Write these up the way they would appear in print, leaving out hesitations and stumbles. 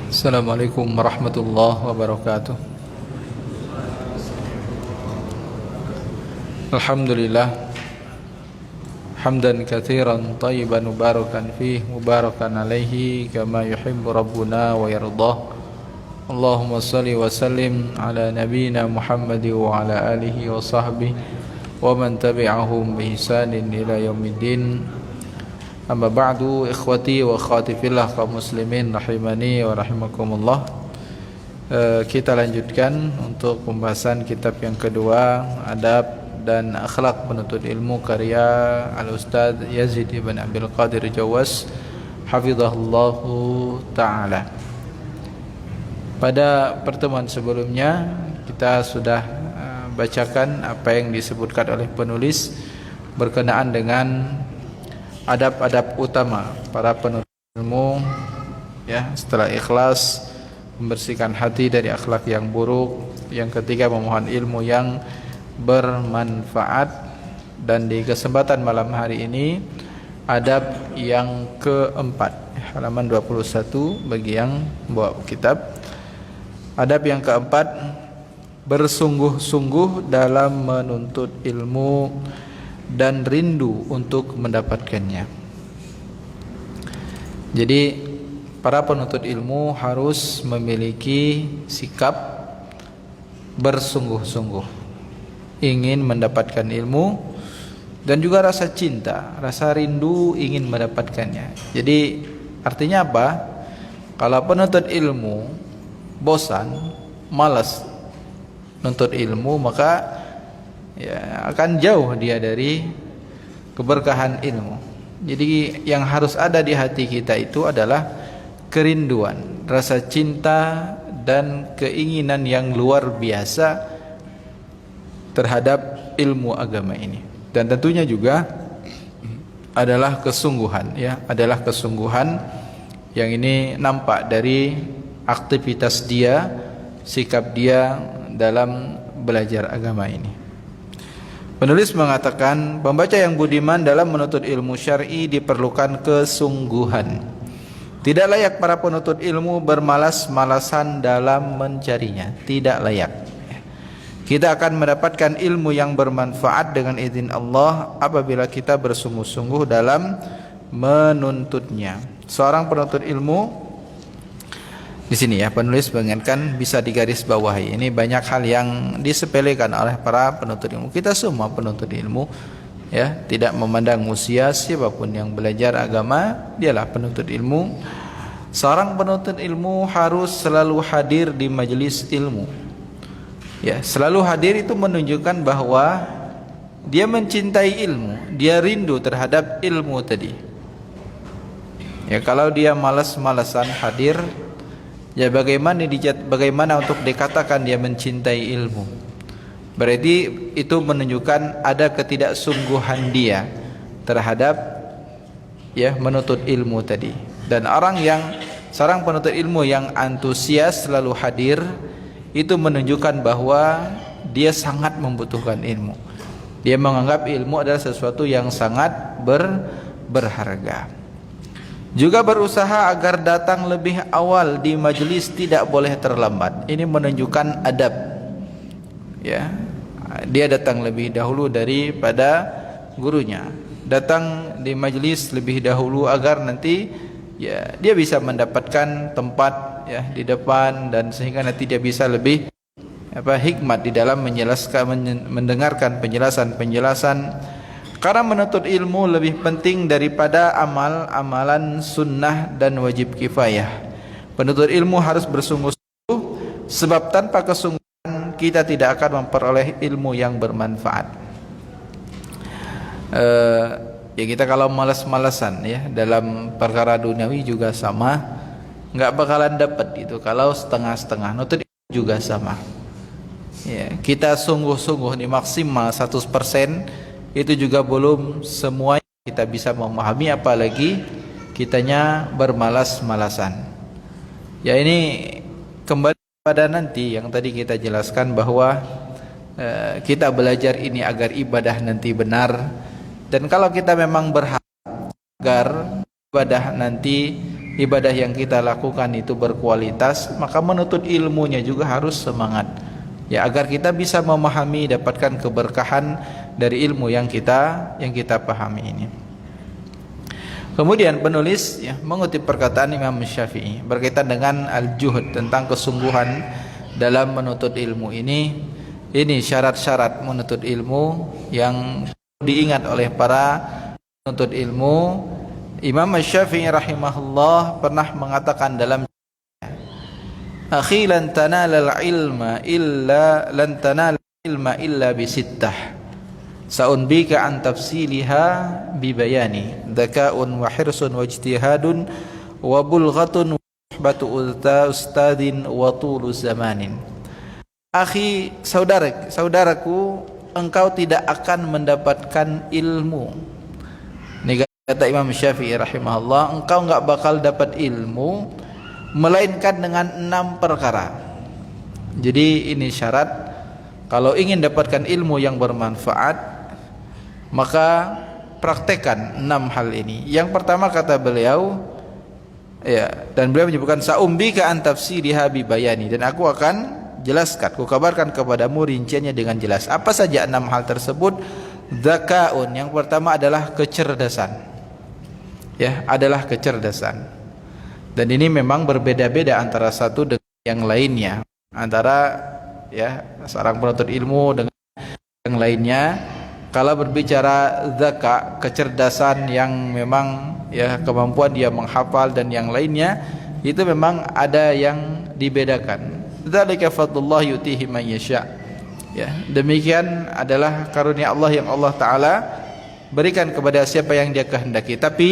Assalamualaikum warahmatullahi wabarakatuh. Alhamdulillah hamdan katsiran thayyiban mubarakan fih mubarakan alaihi kama yuhibbu rabbuna wa yardah. Allahumma salli wa sallim ala nabiyyina Muhammad wa ala alihi wa sahbihi wa man tabi'ahum bi ihsanin ila yaumiddin. Amma ba'du, ikhwati wa akhwati fillah kaum muslimin rahimani wa rahimakumullah. Kita lanjutkan untuk pembahasan kitab yang kedua, Adab dan Akhlak Penuntut Ilmu, karya Al-Ustadz Yazid ibn Abdul Qadir Jawas hafizahullahu ta'ala. Pada pertemuan sebelumnya kita sudah bacakan apa yang disebutkan oleh penulis berkenaan dengan adab-adab utama para penuntut ilmu, ya, setelah ikhlas, membersihkan hati dari akhlak yang buruk. Yang ketiga, memohon ilmu yang bermanfaat. Dan di kesempatan malam hari ini, adab yang keempat, halaman 21 bagi yang bawa kitab. Adab yang keempat, bersungguh-sungguh dalam menuntut ilmu dan rindu untuk mendapatkannya. Jadi para penuntut ilmu harus memiliki sikap bersungguh-sungguh ingin mendapatkan ilmu, dan juga rasa cinta, rasa rindu ingin mendapatkannya. Jadi artinya apa? Kalau penuntut ilmu bosan, malas menuntut ilmu, maka ya akan jauh dia dari keberkahan ilmu. Jadi yang harus ada di hati kita itu adalah kerinduan, rasa cinta dan keinginan yang luar biasa terhadap ilmu agama ini. Dan tentunya juga adalah kesungguhan, ya, adalah kesungguhan yang ini nampak dari aktivitas dia, sikap dia dalam belajar agama ini. Penulis mengatakan, pembaca yang budiman dalam menuntut ilmu syar'i diperlukan kesungguhan. Tidak layak para penuntut ilmu bermalas-malasan dalam mencarinya. Tidak layak. Kita akan mendapatkan ilmu yang bermanfaat dengan izin Allah apabila kita bersungguh-sungguh dalam menuntutnya. Seorang penuntut ilmu, di sini ya penulis mengingatkan, bisa digaris bawahi. Ini banyak hal yang disepelekan oleh para penuntut ilmu. Kita semua penuntut ilmu, ya, tidak memandang usia, siapapun yang belajar agama dialah penuntut ilmu. Seorang penuntut ilmu harus selalu hadir di majelis ilmu. Ya, selalu hadir itu menunjukkan bahwa dia mencintai ilmu, dia rindu terhadap ilmu tadi. Ya, kalau dia malas-malasan hadir, ya bagaimana untuk dikatakan dia mencintai ilmu? Berarti itu menunjukkan ada ketidaksungguhan dia terhadap, ya, menuntut ilmu tadi. Dan seorang penuntut ilmu yang antusias selalu hadir, itu menunjukkan bahwa dia sangat membutuhkan ilmu. Dia menganggap ilmu adalah sesuatu yang sangat berharga. Juga berusaha agar datang lebih awal di majelis, tidak boleh terlambat. Ini menunjukkan adab. Ya, dia datang lebih dahulu daripada gurunya. Datang di majelis lebih dahulu agar nanti, ya, dia bisa mendapatkan tempat, ya, di depan, dan sehingga nanti dia bisa lebih hikmat di dalam mendengarkan penjelasan-penjelasan. Karena menuntut ilmu lebih penting daripada amalan sunnah dan wajib kifayah. Penuntut ilmu harus bersungguh-sungguh, sebab tanpa kesungguhan kita tidak akan memperoleh ilmu yang bermanfaat. Ya, kita kalau malas-malasan, ya, dalam perkara duniawi juga sama, nggak bakalan dapat itu. Kalau setengah-setengah, nuntut ilmu juga sama. Ya, kita sungguh-sungguh nih maksimal 100%, itu juga belum semuanya kita bisa memahami, apalagi kitanya bermalas-malasan. Ya, ini kembali pada nanti yang tadi kita jelaskan bahwa kita belajar ini agar ibadah nanti benar. Dan kalau kita memang berharap agar ibadah nanti ibadah yang kita lakukan itu berkualitas, maka menuntut ilmunya juga harus semangat, ya, agar kita bisa memahami, dapatkan keberkahan dari ilmu yang kita pahami ini. Kemudian penulis mengutip perkataan Imam Syafi'i berkaitan dengan al-juhud, tentang kesungguhan dalam menuntut ilmu ini. Ini syarat-syarat menuntut ilmu yang diingat oleh para penuntut ilmu. Imam Syafi'i rahimahullah pernah mengatakan dalam akhi lan tanalal ilma illa bisittah sa'unbika an tafsiliha bibayani dzaka'un wa hirsun wa ijtihadun wa bulghatun wa suhbatu ustadin wa tulu zamanin. Akhi, saudaraku, engkau tidak akan mendapatkan ilmu. Ini kata Imam Syafi'i rahimahullah, engkau enggak bakal dapat ilmu melainkan dengan 6 perkara. Jadi ini syarat kalau ingin dapatkan ilmu yang bermanfaat, maka praktekkan 6 hal ini. Yang pertama kata beliau, ya, dan beliau menyebutkan sa'umbika an tafsiriha bi bayani, dan aku akan jelaskan, aku kabarkan kepadamu rinciannya dengan jelas. Apa saja 6 hal tersebut? Dzakaun, yang pertama adalah kecerdasan. Ya, adalah kecerdasan. Dan ini memang berbeda-beda antara satu dengan yang lainnya. Antara seorang penuntut ilmu dengan yang lainnya. Kalau berbicara zaka, kecerdasan yang memang kemampuan dia menghafal dan yang lainnya, itu memang ada yang dibedakan. Dzalika fadlullah yutihi man yasha. Ya, demikian adalah karunia Allah yang Allah Ta'ala berikan kepada siapa yang dia kehendaki. Tapi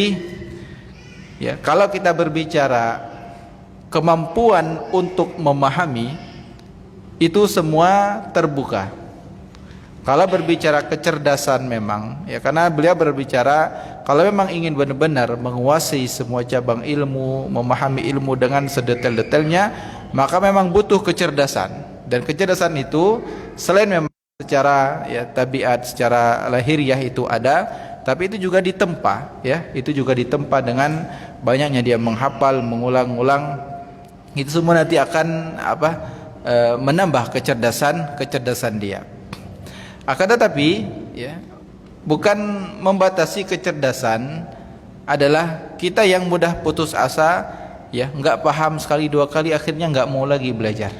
kalau kita berbicara kemampuan untuk memahami, itu semua terbuka. Kalau berbicara kecerdasan memang, karena beliau berbicara kalau memang ingin benar-benar menguasai semua cabang ilmu, memahami ilmu dengan sedetail-detailnya, maka memang butuh kecerdasan. Dan kecerdasan itu selain memang secara tabiat, secara lahiriah itu ada, tapi itu juga ditempa, itu juga ditempa dengan banyaknya dia menghafal, mengulang-ulang. Itu semua nanti akan menambah kecerdasan dia. Akan tetapi bukan membatasi kecerdasan adalah kita yang mudah putus asa, enggak paham sekali dua kali akhirnya enggak mau lagi belajar.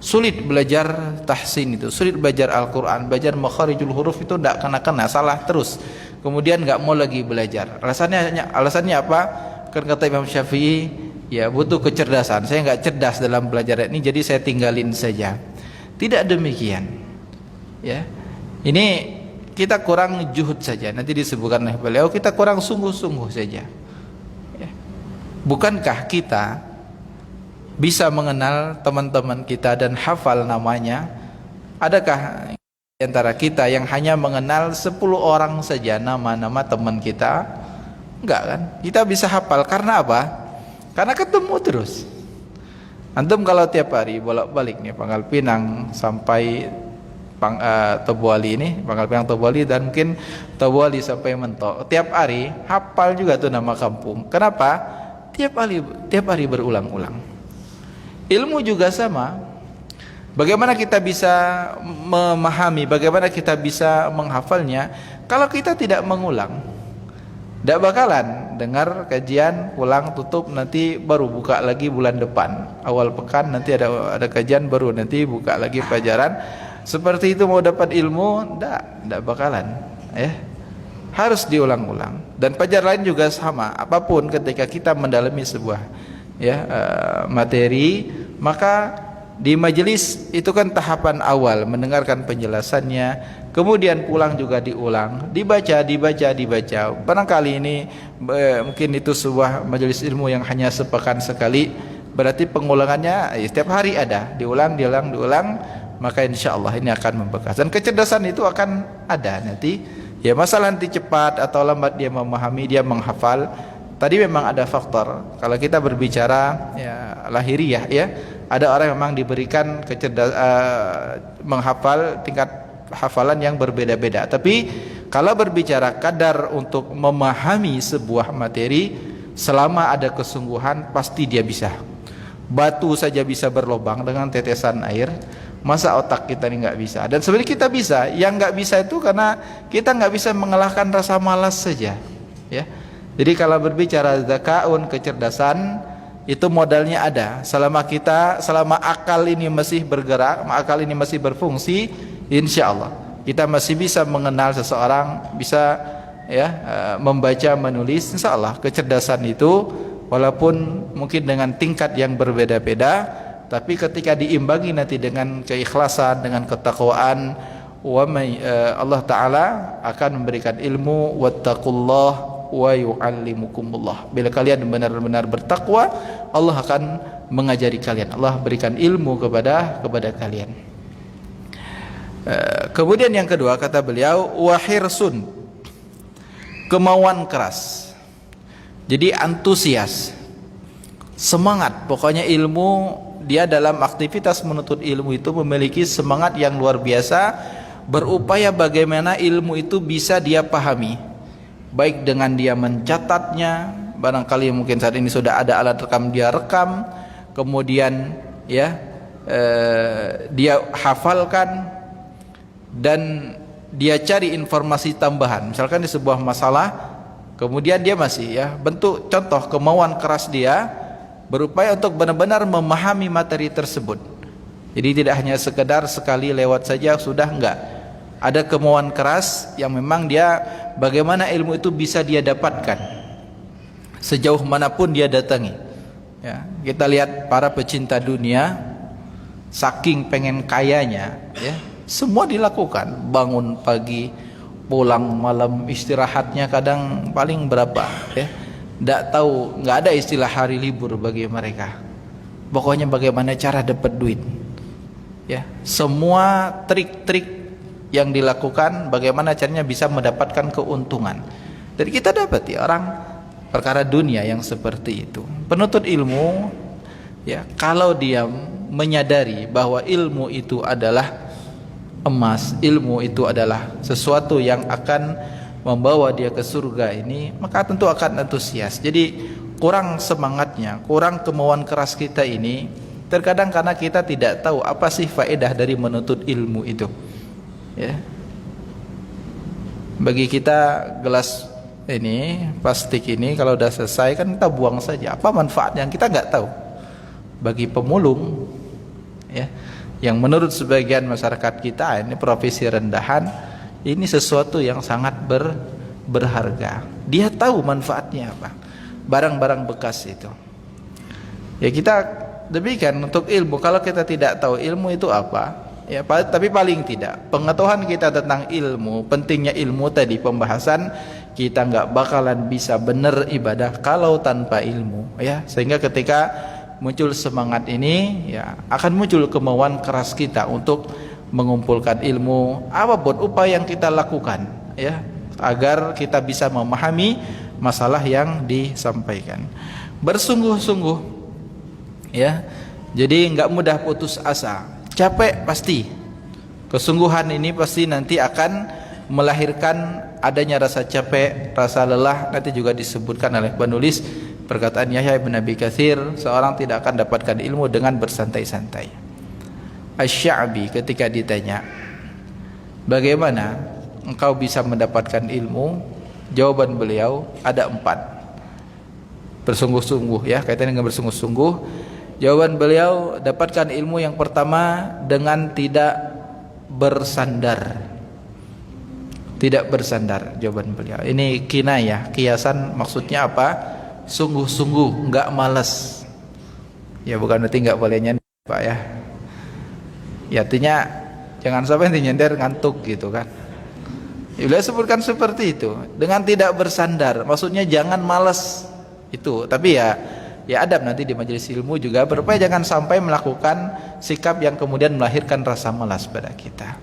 Sulit belajar tahsin itu, sulit belajar Al-Qur'an, belajar makharijul huruf itu enggak kena-kena, salah terus. Kemudian enggak mau lagi belajar. Alasannya apa? Kan kata Imam Syafi'i, butuh kecerdasan. Saya enggak cerdas dalam belajar ini, jadi saya tinggalin saja. Tidak demikian. Ini kita kurang juhud saja. Nanti disebutkan oleh beliau, kita kurang sungguh-sungguh saja. Bukankah kita bisa mengenal teman-teman kita dan hafal namanya? Adakah di antara kita yang hanya mengenal 10 orang saja nama-nama teman kita? Enggak kan? Kita bisa hafal karena apa? Karena ketemu terus. Antum kalau tiap hari bolak-balik nih Pangkal Pinang sampai Tobuali ini, Pangkal Pinang Tobuali, dan mungkin Tobuali sampai Mentok, tiap hari hafal juga tuh nama kampung. Kenapa? Tiap hari berulang-ulang. Ilmu juga sama. Bagaimana kita bisa memahami, bagaimana kita bisa menghafalnya kalau kita tidak mengulang? Tidak bakalan dengar kajian, pulang tutup, nanti baru buka lagi bulan depan, awal pekan nanti ada kajian, baru nanti buka lagi pelajaran. Seperti itu mau dapat ilmu? Tidak bakalan. Harus diulang-ulang. Dan pelajaran lain juga sama. Apapun ketika kita mendalami sebuah materi, maka di majelis itu kan tahapan awal, mendengarkan penjelasannya, kemudian pulang juga diulang, dibaca. Barangkali ini mungkin itu sebuah majelis ilmu yang hanya sepekan sekali, berarti pengulangannya setiap hari ada, diulang, maka insya Allah ini akan membekas. Dan kecerdasan itu akan ada nanti. Masalah nanti cepat atau lambat dia memahami, dia menghafal. Tadi memang ada faktor. Kalau kita berbicara lahiriah, ada orang yang memang diberikan menghafal tingkat hafalan yang berbeda-beda. Tapi kalau berbicara kadar untuk memahami sebuah materi, selama ada kesungguhan pasti dia bisa. Batu saja bisa berlobang dengan tetesan air, masa otak kita ini nggak bisa? Dan sebenarnya kita bisa. Yang nggak bisa itu karena kita nggak bisa mengalahkan rasa malas saja, ya. Jadi kalau berbicara zakaun, kecerdasan, itu modalnya ada. Selama akal ini masih bergerak, akal ini masih berfungsi, insya Allah kita masih bisa mengenal seseorang, bisa membaca, menulis. Insya Allah kecerdasan itu walaupun mungkin dengan tingkat yang berbeda-beda, tapi ketika diimbangi nanti dengan keikhlasan, dengan ketakwaan, Allah Ta'ala akan memberikan ilmu. Wattaqullah wa yu'allimukumullah. Bila kalian benar-benar bertakwa, Allah akan mengajari kalian, Allah berikan ilmu kepada kalian. Kemudian yang kedua kata beliau, wahirsun, kemauan keras. Jadi antusias, semangat. Pokoknya ilmu, dia dalam aktivitas menuntut ilmu itu memiliki semangat yang luar biasa, berupaya bagaimana ilmu itu bisa dia pahami, baik dengan dia mencatatnya, barangkali mungkin saat ini sudah ada alat rekam, dia rekam, kemudian dia hafalkan, dan dia cari informasi tambahan. Misalkan di sebuah masalah, kemudian dia masih bentuk contoh kemauan keras dia berupaya untuk benar-benar memahami materi tersebut. Jadi tidak hanya sekedar sekali lewat saja sudah, enggak. Ada kemauan keras yang memang dia bagaimana ilmu itu bisa dia dapatkan sejauh manapun dia datangi. Ya, kita lihat para pecinta dunia, saking pengen kayanya, semua dilakukan. Bangun pagi, pulang malam, istirahatnya kadang paling berapa, Nggak tahu, nggak ada istilah hari libur bagi mereka. Pokoknya bagaimana cara dapat duit, semua trik-trik yang dilakukan, bagaimana caranya bisa mendapatkan keuntungan. Dan kita dapat orang perkara dunia yang seperti itu. Penuntut ilmu, kalau dia menyadari bahwa ilmu itu adalah emas, ilmu itu adalah sesuatu yang akan membawa dia ke surga ini, maka tentu akan antusias. Jadi kurang semangatnya, kurang kemauan keras kita ini terkadang karena kita tidak tahu apa sih faedah dari menuntut ilmu itu. Bagi kita gelas ini, plastik ini kalau udah selesai kan kita buang saja. Apa manfaatnya kita nggak tahu. Bagi pemulung, yang menurut sebagian masyarakat kita ini profesi rendahan, ini sesuatu yang sangat berharga. Dia tahu manfaatnya apa, barang-barang bekas itu. Kita demikian untuk ilmu. Kalau kita tidak tahu ilmu itu apa, tapi paling tidak pengetahuan kita tentang ilmu, pentingnya ilmu tadi pembahasan, kita nggak bakalan bisa benar ibadah kalau tanpa ilmu. Sehingga ketika muncul semangat ini, akan muncul kemauan keras kita untuk mengumpulkan ilmu, apapun upaya yang kita lakukan, agar kita bisa memahami masalah yang disampaikan. Bersungguh-sungguh, jadi nggak mudah putus asa. Capek pasti. Kesungguhan ini pasti nanti akan melahirkan adanya rasa capek, rasa lelah. Nanti juga disebutkan oleh penulis perkataan Yahya bin Abi Katsir, seorang tidak akan dapatkan ilmu dengan bersantai-santai. Asy-Sya'bi ketika ditanya, bagaimana engkau bisa mendapatkan ilmu? Jawaban beliau ada 4. Bersungguh-sungguh, kaitannya dengan bersungguh-sungguh. Jawaban beliau, dapatkan ilmu yang pertama dengan tidak bersandar. Tidak bersandar, jawaban beliau. Ini kinayah, kiasan, maksudnya apa? Sungguh-sungguh, enggak malas. Bukan berarti enggak boleh nyender, Pak artinya jangan sampai nyender ngantuk gitu kan. Beliau sebutkan seperti itu, dengan tidak bersandar, maksudnya jangan malas itu. Tapi ya adab nanti di majelis ilmu juga berupaya jangan sampai melakukan sikap yang kemudian melahirkan rasa malas pada kita.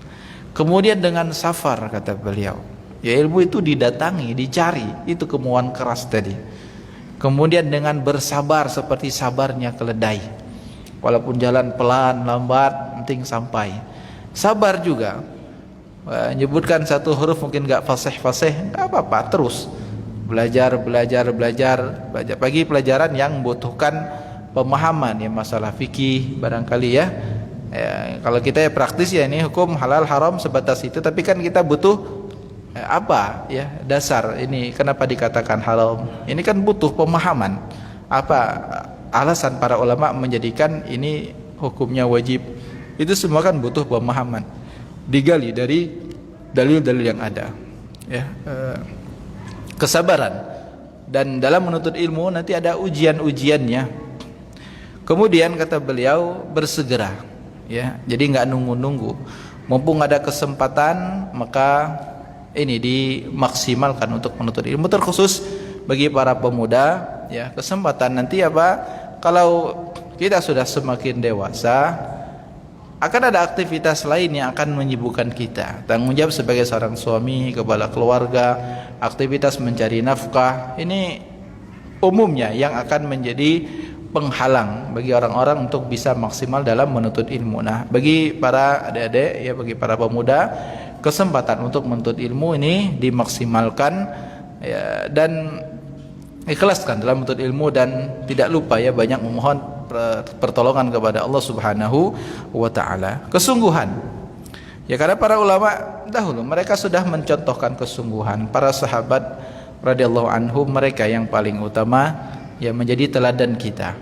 Kemudian dengan safar, kata beliau, ilmu itu didatangi, dicari, itu kemauan keras tadi. Kemudian dengan bersabar seperti sabarnya keledai, walaupun jalan pelan, lambat, penting sampai. Sabar juga, menyebutkan satu huruf mungkin gak fasih-fasih, gak apa-apa, terus belajar bagi pelajaran yang membutuhkan pemahaman ya, masalah fikih barangkali ya. Kalau kita ya praktis ya, ini hukum halal haram sebatas itu, tapi kan kita butuh apa ya dasar ini kenapa dikatakan haram, ini kan butuh pemahaman, apa alasan para ulama menjadikan ini hukumnya wajib, itu semua kan butuh pemahaman, digali dari dalil-dalil yang ada ya. Kesabaran, dan dalam menuntut ilmu nanti ada ujian-ujiannya. Kemudian kata beliau bersegera ya, jadi nggak nunggu-nunggu, mumpung ada kesempatan maka ini dimaksimalkan untuk menuntut ilmu, terkhusus bagi para pemuda ya. Kesempatan nanti apa, kalau kita sudah semakin dewasa akan ada aktivitas lain yang akan menyibukkan kita, tanggung jawab sebagai seorang suami, kepala keluarga, aktivitas mencari nafkah, ini umumnya yang akan menjadi penghalang bagi orang-orang untuk bisa maksimal dalam menuntut ilmu. Nah, bagi para adik-adik ya, bagi para pemuda, kesempatan untuk menuntut ilmu ini dimaksimalkan ya, dan ikhlaskan dalam menuntut ilmu, dan tidak lupa ya banyak memohon pertolongan kepada Allah Subhanahu wa taala. Kesungguhan. Ya, karena para ulama dahulu mereka sudah mencontohkan kesungguhan. Para sahabat radhiyallahu anhum, mereka yang paling utama yang menjadi teladan kita.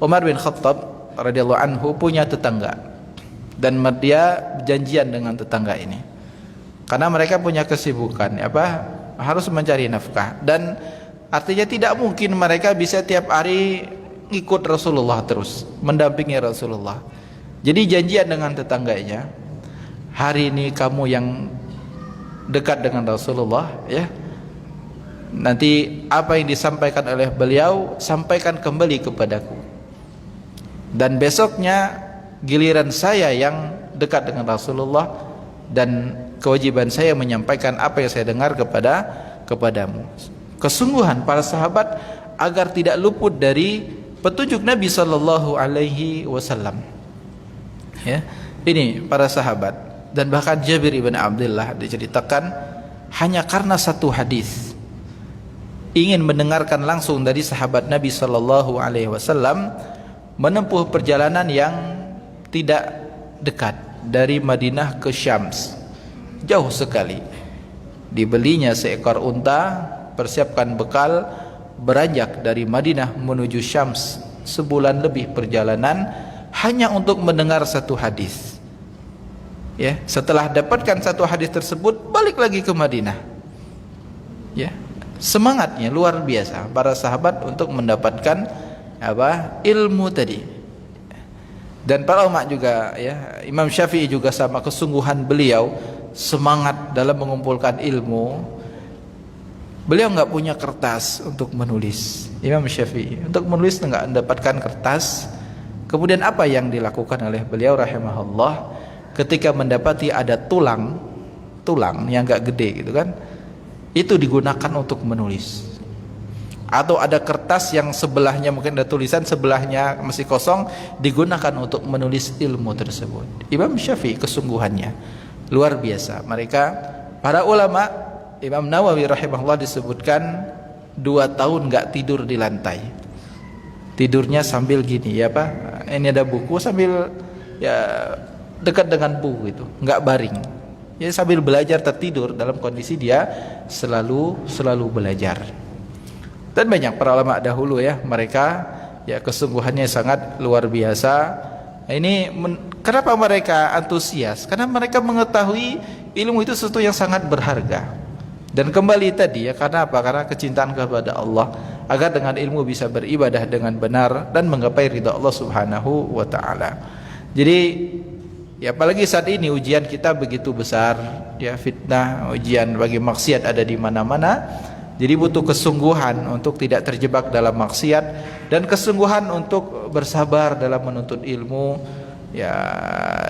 Umar bin Khattab radhiyallahu anhu punya tetangga, dan dia janjian dengan tetangga ini. Karena mereka punya kesibukan apa? Harus mencari nafkah, dan artinya tidak mungkin mereka bisa tiap hari ngikut Rasulullah terus, mendampingi Rasulullah. Jadi janjian dengan tetangganya, hari ini kamu yang dekat dengan Rasulullah ya, nanti apa yang disampaikan oleh beliau sampaikan kembali kepadaku, dan besoknya giliran saya yang dekat dengan Rasulullah, dan kewajiban saya menyampaikan apa yang saya dengar kepadamu. Kesungguhan para sahabat agar tidak luput dari petunjuk Nabi sallallahu alaihi wasallam. Ya, ini para sahabat, dan bahkan Jabir ibn Abdullah diceritakan hanya karena satu hadis ingin mendengarkan langsung dari sahabat Nabi sallallahu alaihi wasallam, menempuh perjalanan yang tidak dekat dari Madinah ke Syams, jauh sekali. Dibelinya seekor unta, persiapkan bekal, beranjak dari Madinah menuju Syams, sebulan lebih perjalanan hanya untuk mendengar satu hadis. Ya, setelah dapatkan satu hadis tersebut balik lagi ke Madinah. Ya, semangatnya luar biasa para sahabat untuk mendapatkan apa? Ilmu tadi. Dan para ulama juga ya, Imam Syafi'i juga sama, kesungguhan beliau, semangat dalam mengumpulkan ilmu. Beliau enggak punya kertas untuk menulis. Imam Syafi'i untuk menulis enggak mendapatkan kertas. Kemudian apa yang dilakukan oleh beliau rahimahullah, ketika mendapati ada tulang yang enggak gede gitu kan, itu digunakan untuk menulis. Atau ada kertas yang sebelahnya mungkin ada tulisan, sebelahnya masih kosong, digunakan untuk menulis ilmu tersebut. Imam Syafi'i kesungguhannya luar biasa. Mereka para ulama, Imam Nawawi rahimahullah disebutkan 2 tahun enggak tidur di lantai. Tidurnya sambil gini ya Pak, ini ada buku, sambil ya dekat dengan buku itu, enggak baring. Ya sambil belajar tertidur, dalam kondisi dia selalu belajar. Dan banyak para ulama dahulu ya, mereka ya kesungguhannya sangat luar biasa. Ini kenapa mereka antusias? Karena mereka mengetahui ilmu itu sesuatu yang sangat berharga. Dan kembali tadi ya, karena apa? Karena kecintaan kepada Allah, agar dengan ilmu bisa beribadah dengan benar dan menggapai ridha Allah Subhanahu wa taala. Jadi ya apalagi saat ini ujian kita begitu besar ya, fitnah, ujian bagi maksiat ada di mana-mana. Jadi butuh kesungguhan untuk tidak terjebak dalam maksiat, dan kesungguhan untuk bersabar dalam menuntut ilmu ya.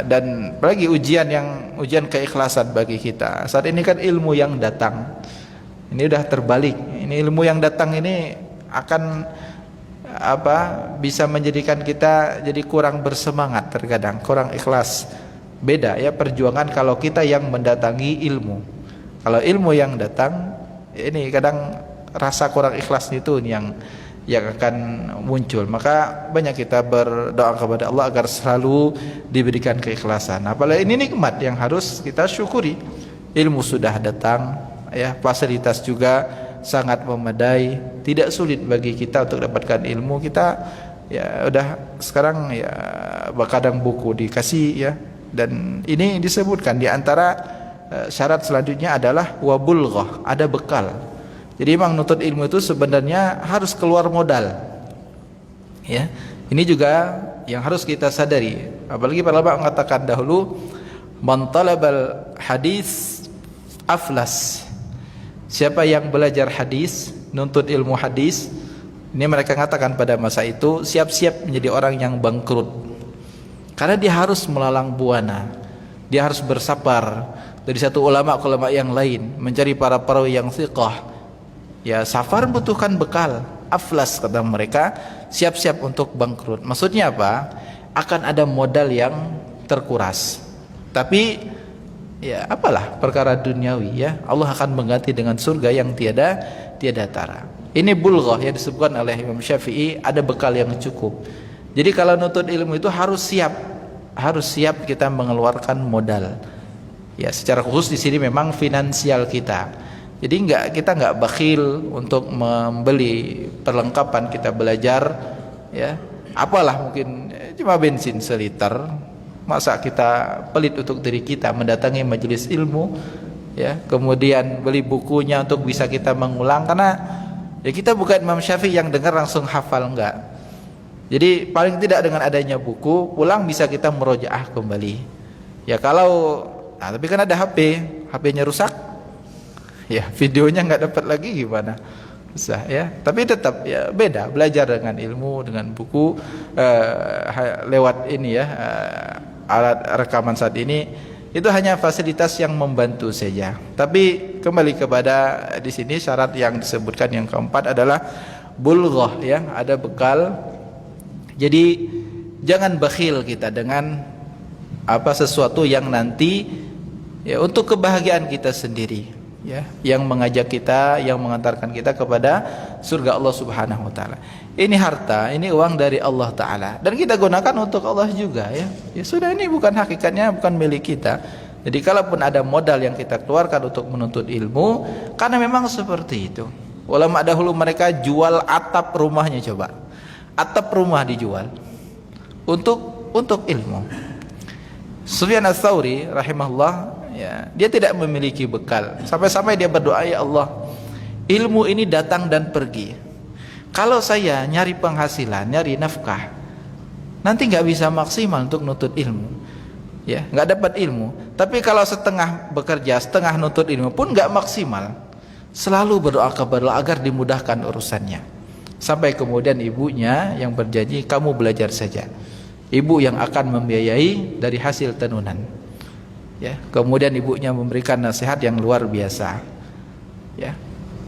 Dan apalagi ujian keikhlasan bagi kita. Saat ini kan ilmu yang datang ini udah terbalik. Ini ilmu yang datang ini akan bisa menjadikan kita jadi kurang bersemangat, terkadang kurang ikhlas. Beda ya perjuangan kalau kita yang mendatangi ilmu. Kalau ilmu yang datang ini kadang rasa kurang ikhlas itu yang akan muncul. Maka banyak kita berdoa kepada Allah agar selalu diberikan keikhlasan. Apalagi ini nikmat yang harus kita syukuri. Ilmu sudah datang, ya, fasilitas juga sangat memadai, tidak sulit bagi kita untuk dapatkan ilmu. Kita ya udah sekarang ya kadang buku dikasih, ya, dan ini disebutkan di antara syarat selanjutnya adalah wabulghah, ada bekal. Jadi memang nutut ilmu itu sebenarnya harus keluar modal, ya. Ini juga yang harus kita sadari. Apalagi para ulama mengatakan dahulu, man talabal hadis aflas. Siapa yang belajar hadis, nuntut ilmu hadis, ini mereka katakan pada masa itu siap-siap menjadi orang yang bangkrut. Karena dia harus melalang buana, dia harus bersabar dari satu ulama ke ulama yang lain, mencari para perawi yang thiqah. Ya, safar membutuhkan bekal. Aflas kata mereka, siap-siap untuk bangkrut. Maksudnya apa? Akan ada modal yang terkuras. Tapi ya apalah perkara duniawi, ya. Allah akan mengganti dengan surga yang tiada tara. Ini bulghah yang disebutkan oleh Imam Syafi'i, ada bekal yang cukup. Jadi kalau nuntut ilmu itu harus siap kita mengeluarkan modal. Ya, secara khusus di sini memang finansial kita. Jadi kita nggak bakhil untuk membeli perlengkapan kita belajar, ya. Apalah mungkin cuma bensin seliter. Masa kita pelit untuk diri kita mendatangi majelis ilmu, ya, kemudian beli bukunya untuk bisa kita mengulang, karena ya kita bukan Imam Syafi'i yang dengar langsung hafal, enggak. Jadi paling tidak dengan adanya buku pulang bisa kita murojaah kembali. Ya tapi kan ada HP-nya rusak, ya videonya nggak dapat lagi gimana? Susah, ya. Tapi tetap ya beda belajar dengan ilmu, dengan buku lewat ini, ya, alat rekaman saat ini itu hanya fasilitas yang membantu saja. Tapi kembali kepada di sini syarat yang disebutkan yang keempat adalah bulghah, ya, ada bekal. Jadi jangan bakhil kita dengan sesuatu yang nanti ya untuk kebahagiaan kita sendiri, ya, yang mengajak kita, yang mengantarkan kita kepada surga Allah Subhanahu wa taala. Ini harta, ini uang dari Allah taala dan kita gunakan untuk Allah juga, ya. Ya sudah, ini bukan hakikatnya, bukan milik kita. Jadi kalaupun ada modal yang kita keluarkan untuk menuntut ilmu, karena memang seperti itu. Ulama dahulu mereka jual atap rumahnya, coba. Atap rumah dijual untuk ilmu. Sufyan Ats-Tsauri rahimahullah, ya, dia tidak memiliki bekal. Sampai-sampai dia berdoa, ya Allah, ilmu ini datang dan pergi. Kalau saya nyari penghasilan, nyari nafkah, nanti nggak bisa maksimal untuk nutut ilmu, ya, nggak dapat ilmu. Tapi kalau setengah bekerja, setengah nutut ilmu pun nggak maksimal. Selalu berdoa kepada Allah agar dimudahkan urusannya. Sampai kemudian ibunya yang berjanji, kamu belajar saja. Ibu yang akan membiayai dari hasil tenunan, ya. Kemudian ibunya memberikan nasihat yang luar biasa, ya.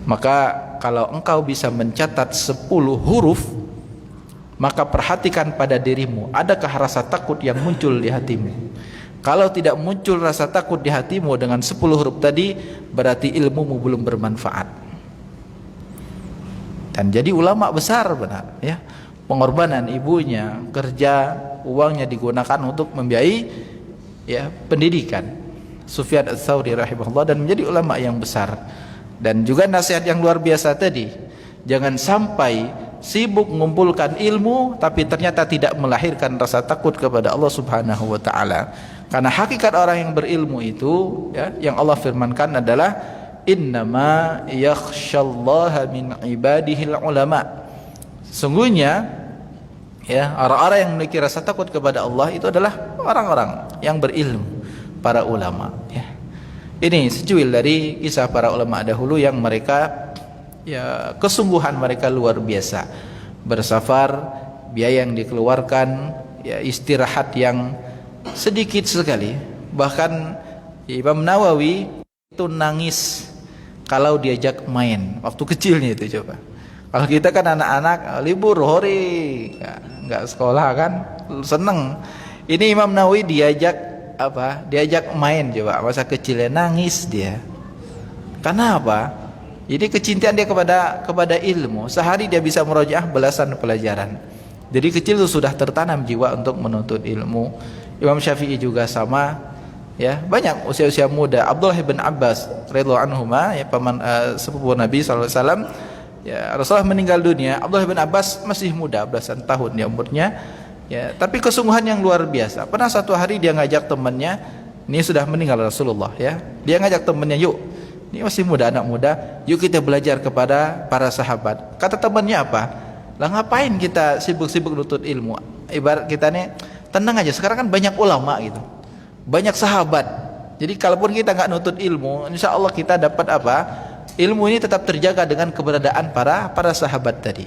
Maka kalau engkau bisa mencatat 10 huruf, maka perhatikan pada dirimu, adakah rasa takut yang muncul di hatimu? Kalau tidak muncul rasa takut di hatimu dengan 10 huruf tadi, berarti ilmumu belum bermanfaat. Dan jadi ulama besar benar, ya. Pengorbanan ibunya, kerja, uangnya digunakan untuk membiayai, ya, pendidikan Sufyan Ats-Tsauri rahimahullah, dan menjadi ulama yang besar. Dan juga nasihat yang luar biasa tadi, jangan sampai sibuk mengumpulkan ilmu tapi ternyata tidak melahirkan rasa takut kepada Allah Subhanahu wa taala. Karena hakikat orang yang berilmu itu, ya, yang Allah firmankan adalah innama yakhsyallaha min ibadihil ulama. Sungguhnya, ya, orang-orang yang memiliki rasa takut kepada Allah itu adalah orang-orang yang berilmu, para ulama, ya. Ini secuil dari kisah para ulama dahulu yang mereka, ya, kesungguhan mereka luar biasa. Bersafar, biaya yang dikeluarkan, ya, istirahat yang sedikit sekali. Bahkan Imam Nawawi itu nangis kalau diajak main waktu kecilnya itu, coba. Kalau kita kan anak-anak libur hore, nggak sekolah kan, seneng. Ini Imam Nawawi diajak main, coba, masa kecilnya nangis dia. Karena apa? Jadi kecintaan dia kepada ilmu, sehari dia bisa murojaah belasan pelajaran. Jadi kecil itu sudah tertanam jiwa untuk menuntut ilmu. Imam Syafi'i juga sama, ya. Banyak usia-usia muda. Abdullah bin Abbas radhiyallahu anhuma, ya, paman sepupu Nabi sallallahu alaihi wasallam. Ya, Rasulullah meninggal dunia, Abdullah bin Abbas masih muda, belasan tahun ya umurnya. Ya, tapi kesungguhan yang luar biasa. Pernah satu hari dia ngajak temannya, ini sudah meninggal Rasulullah, ya. Dia ngajak temannya, "Yuk, ini masih muda, anak muda, yuk kita belajar kepada para sahabat." Kata temannya apa? "Lah ngapain kita sibuk-sibuk nutut ilmu? Ibarat kita nih, tenang aja, sekarang kan banyak ulama gitu. Banyak sahabat. Jadi kalaupun kita nggak nutut ilmu, insya Allah kita dapat apa? Ilmu ini tetap terjaga dengan keberadaan para sahabat tadi."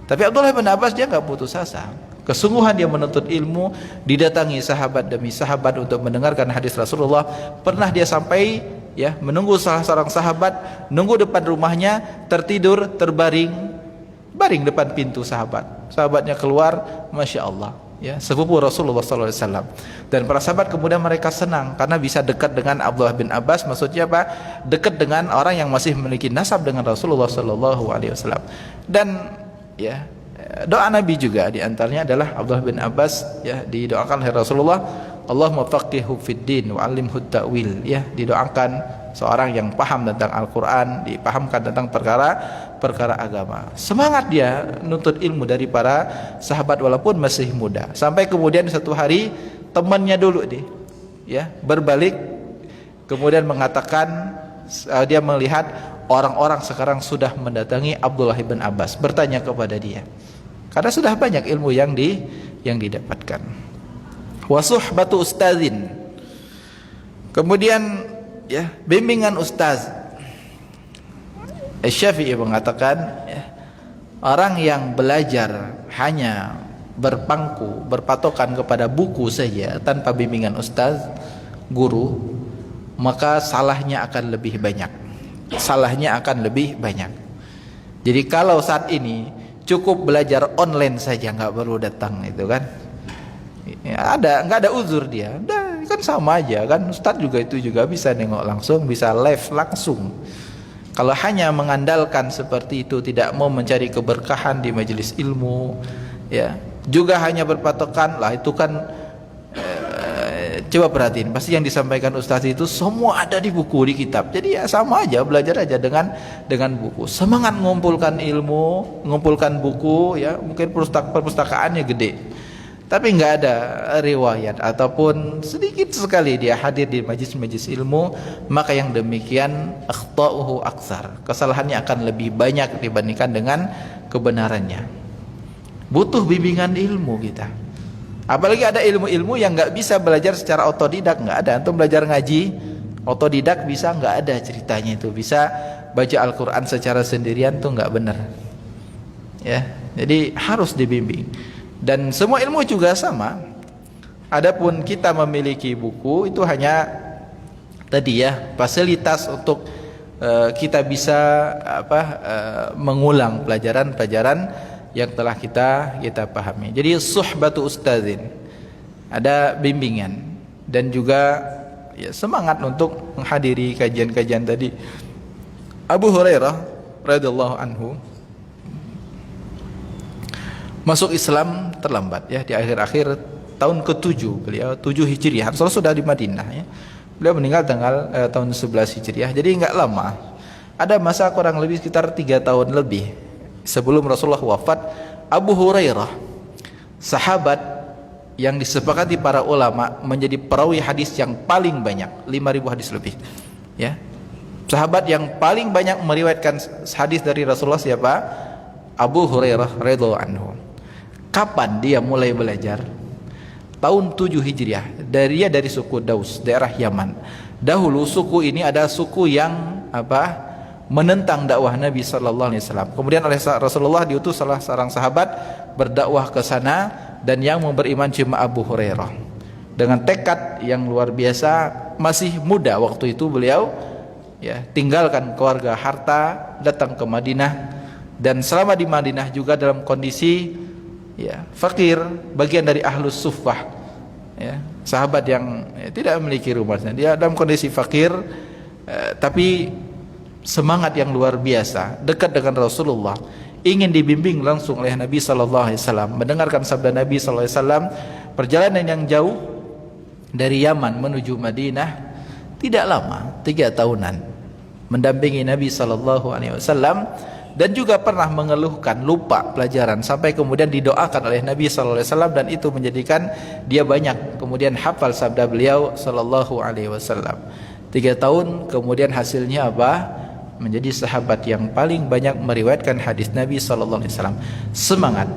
Tapi Abdullah bin Abbas dia nggak putus asa. Kesungguhan dia menuntut ilmu, didatangi sahabat demi sahabat untuk mendengarkan hadis Rasulullah. Pernah dia sampai, ya, menunggu salah seorang sahabat, nunggu depan rumahnya, tertidur, baring depan pintu sahabat. Sahabatnya keluar, masya Allah, ya, sepupu Rasulullah SAW. Dan para sahabat kemudian mereka senang karena bisa dekat dengan Abdullah bin Abbas. Maksudnya apa? Dekat dengan orang yang masih memiliki nasab dengan Rasulullah SAW. Dan, ya, doa Nabi juga diantaranya adalah Abdullah bin Abbas, ya, didoakan oleh Rasulullah, Allahumma faqihu fid din wa 'allimhu ta'wil, ya, didoakan seorang yang paham tentang Al-Qur'an, dipahamkan tentang perkara agama. Semangat dia nuntut ilmu dari para sahabat walaupun masih muda. Sampai kemudian satu hari temannya dulu ya, berbalik kemudian mengatakan dia melihat orang-orang sekarang sudah mendatangi Abdullah bin Abbas, bertanya kepada dia. Karena sudah banyak ilmu yang didapatkan. Wa suhbatu ustadzin. Kemudian, ya, bimbingan ustaz. Syafi'i mengatakan, ya, orang yang belajar hanya berpatokan kepada buku saja tanpa bimbingan ustaz, guru, maka salahnya akan lebih banyak. Jadi kalau saat ini cukup belajar online saja, nggak perlu datang, itu kan, ya, nggak ada uzur dia. Kan sama aja kan, ustaz juga itu juga bisa nengok langsung, bisa live langsung. Kalau hanya mengandalkan seperti itu, tidak mau mencari keberkahan di majelis ilmu, ya, juga hanya berpatokan lah, itu kan coba perhatiin, pasti yang disampaikan ustaz itu semua ada di buku, di kitab. Jadi ya sama aja, belajar aja dengan buku. Semangat mengumpulkan ilmu, mengumpulkan buku, ya, mungkin perpustakaannya gede, tapi nggak ada riwayat ataupun sedikit sekali dia hadir di majlis-majlis ilmu, maka yang demikian akhtauhu aktsar, kesalahannya akan lebih banyak dibandingkan dengan kebenarannya. Butuh bimbingan ilmu kita. Apalagi ada ilmu-ilmu yang nggak bisa belajar secara otodidak, nggak ada. Antum belajar ngaji otodidak bisa, nggak ada ceritanya itu. Bisa baca Al-Quran secara sendirian tuh nggak benar, ya. Jadi harus dibimbing. Dan semua ilmu juga sama. Adapun kita memiliki buku itu hanya tadi, ya, fasilitas untuk kita bisa mengulang pelajaran-pelajaran yang telah kita pahami. Jadi suhbatu ustadzin, ada bimbingan, dan juga, ya, semangat untuk menghadiri kajian-kajian tadi. Abu Hurairah radhiyallahu anhu masuk Islam terlambat, ya, di akhir-akhir tahun ke-7 beliau, 7 Hijriah. Rasulullah sudah di Madinah, ya. Beliau meninggal tahun 11 Hijriah. Jadi enggak lama. Ada masa kurang lebih sekitar 3 tahun lebih sebelum Rasulullah wafat. Abu Hurairah, sahabat yang disepakati para ulama menjadi perawi hadis yang paling banyak, 5.000 hadis lebih, ya. Sahabat yang paling banyak meriwayatkan hadis dari Rasulullah siapa? Abu Hurairah radhiyallahu anhu. Kapan dia mulai belajar? Tahun 7 Hijriah. Dari suku Daus, daerah Yaman. Dahulu suku ini ada suku yang menentang dakwah Nabi sallallahu alaihi wasallam. Kemudian oleh Rasulullah diutus salah seorang sahabat berdakwah ke sana, dan yang beriman cuma Abu Hurairah. Dengan tekad yang luar biasa, masih muda waktu itu beliau, ya, tinggalkan keluarga, harta, datang ke Madinah, dan selama di Madinah juga dalam kondisi, ya, fakir, bagian dari ahlus suffah, ya, sahabat yang, ya, tidak memiliki rumahnya. Dia dalam kondisi fakir, tapi semangat yang luar biasa, dekat dengan Rasulullah, ingin dibimbing langsung oleh Nabi sallallahu alaihi wasallam, mendengarkan sabda Nabi sallallahu alaihi wasallam. Perjalanan yang jauh dari Yaman menuju Madinah tidak lama, 3 tahunan mendampingi Nabi sallallahu alaihi wasallam, dan juga pernah mengeluhkan lupa pelajaran sampai kemudian didoakan oleh Nabi sallallahu alaihi wasallam, dan itu menjadikan dia banyak kemudian hafal sabda beliau sallallahu alaihi wasallam. 3 tahun kemudian hasilnya apa? Menjadi sahabat yang paling banyak meriwayatkan hadis Nabi sallallahu alaihi wasallam. Semangat.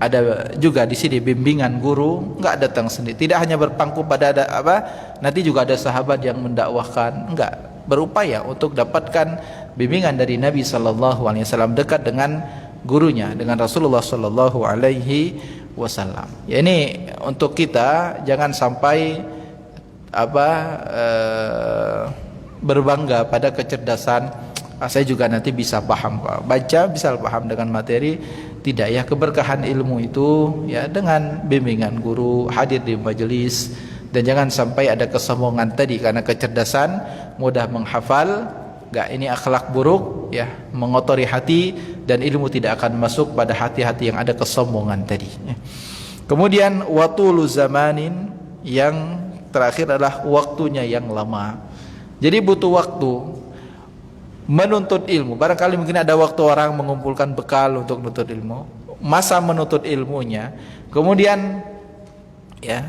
Ada juga di sini bimbingan guru, enggak datang sendiri. Tidak hanya berpangku pada nanti juga ada sahabat yang mendakwahkan, enggak, berupaya untuk dapatkan bimbingan dari Nabi sallallahu alaihi wasallam, dekat dengan gurunya, dengan Rasulullah sallallahu alaihi wasallam. Ya, ini untuk kita jangan sampai berbangga pada kecerdasan. Saya juga nanti bisa paham, baca bisa paham dengan materi. Tidak, ya, keberkahan ilmu itu ya dengan bimbingan guru, hadir di majelis, dan jangan sampai ada kesombongan tadi karena kecerdasan, mudah menghafal. Enggak, ini akhlak buruk, ya, mengotori hati, dan ilmu tidak akan masuk pada hati-hati yang ada kesombongan tadi. Kemudian watulu zamanin, yang terakhir adalah waktunya yang lama. Jadi butuh waktu menuntut ilmu. Barangkali mungkin ada waktu orang mengumpulkan bekal untuk menuntut ilmu, masa menuntut ilmunya, kemudian ya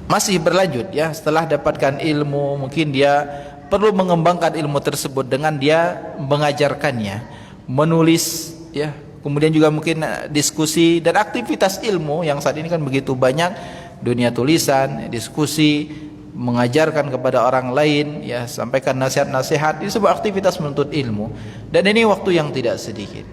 masih berlanjut, ya, setelah dapatkan ilmu mungkin dia perlu mengembangkan ilmu tersebut dengan dia mengajarkannya, menulis, ya, kemudian juga mungkin diskusi dan aktivitas ilmu yang saat ini kan begitu banyak, dunia tulisan, diskusi, mengajarkan kepada orang lain, ya, sampaikan nasihat-nasihat. Ini sebuah aktivitas menuntut ilmu, dan ini waktu yang tidak sedikit,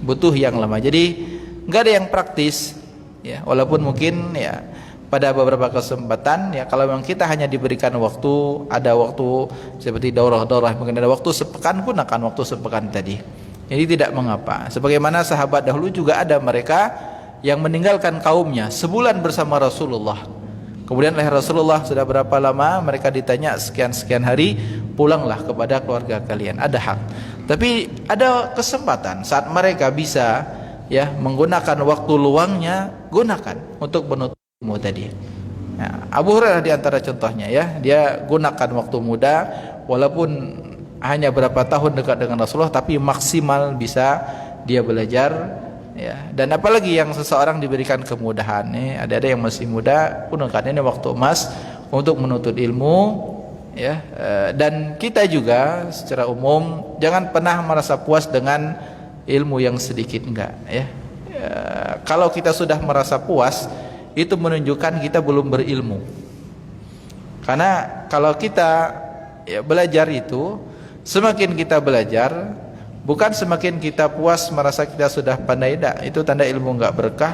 butuh yang lama. Jadi nggak ada yang praktis, ya, walaupun mungkin ya pada beberapa kesempatan, ya, kalau memang kita hanya diberikan waktu, ada waktu seperti daurah-daurah, mungkin ada waktu sepekan, gunakan waktu sepekan tadi. Jadi tidak mengapa. Sebagaimana sahabat dahulu juga ada mereka yang meninggalkan kaumnya sebulan bersama Rasulullah. Kemudian oleh Rasulullah, sudah berapa lama? Mereka ditanya, sekian-sekian hari, pulanglah kepada keluarga kalian, ada hak. Tapi ada kesempatan saat mereka bisa, ya, menggunakan waktu luangnya, gunakan untuk menuntut ilmu tadi. Nah, Abu Hurairah di antara contohnya, ya, dia gunakan waktu muda, walaupun hanya berapa tahun dekat dengan Rasulullah, tapi maksimal bisa dia belajar. Ya, dan apalagi yang seseorang diberikan kemudahan, nih, ada yang masih muda, gunakan ini waktu emas untuk menuntut ilmu, ya. Dan kita juga secara umum jangan pernah merasa puas dengan ilmu yang sedikit, enggak, ya. Kalau kita sudah merasa puas, itu menunjukkan kita belum berilmu. Karena kalau kita, ya, belajar itu, semakin kita belajar, bukan semakin kita puas merasa kita sudah pandai, dah, itu tanda ilmu enggak berkah.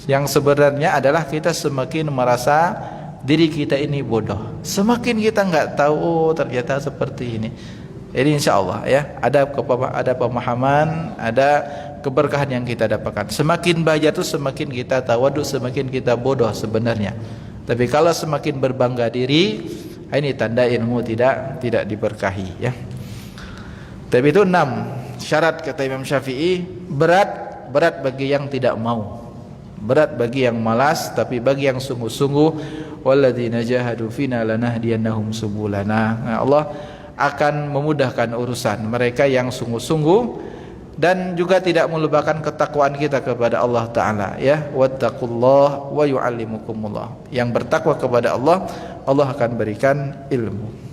Yang sebenarnya adalah kita semakin merasa diri kita ini bodoh. Semakin kita enggak tahu, oh, ternyata seperti ini. Jadi insya Allah, ya, ada pemahaman, ada keberkahan yang kita dapatkan. Semakin belajar itu semakin kita tawadhu, semakin kita bodoh sebenarnya. Tapi kalau semakin berbangga diri, ini tanda ilmu tidak diberkahi, ya. Tapi itu 6 syarat kata Imam Syafi'i. Berat bagi yang tidak mau, berat bagi yang malas, tapi bagi yang sungguh-sungguh, walladzina jahadu fina lanahdiyannahum subulana. Nah, Allah akan memudahkan urusan mereka yang sungguh-sungguh, dan juga tidak melupakan ketakwaan kita kepada Allah Ta'ala, ya. Wattaqullah wa yu'allimukumullah. Yang bertakwa kepada Allah, Allah akan berikan ilmu.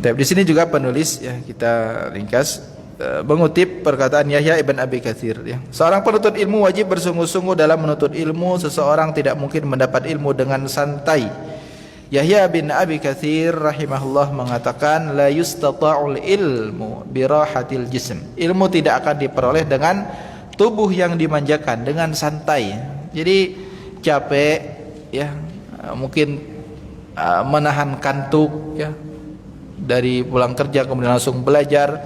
Di sini juga penulis, ya, kita ringkas, mengutip perkataan Yahya ibn Abi Katsir, ya. Seorang penuntut ilmu wajib bersungguh-sungguh dalam menuntut ilmu. Seseorang tidak mungkin mendapat ilmu dengan santai. Yahya bin Abi Katsir rahimahullah mengatakan, la yustata'ul ilmu birahatil jism. Ilmu tidak akan diperoleh dengan tubuh yang dimanjakan, dengan santai. Jadi capek, ya, mungkin menahan kantuk, ya, dari pulang kerja kemudian langsung belajar,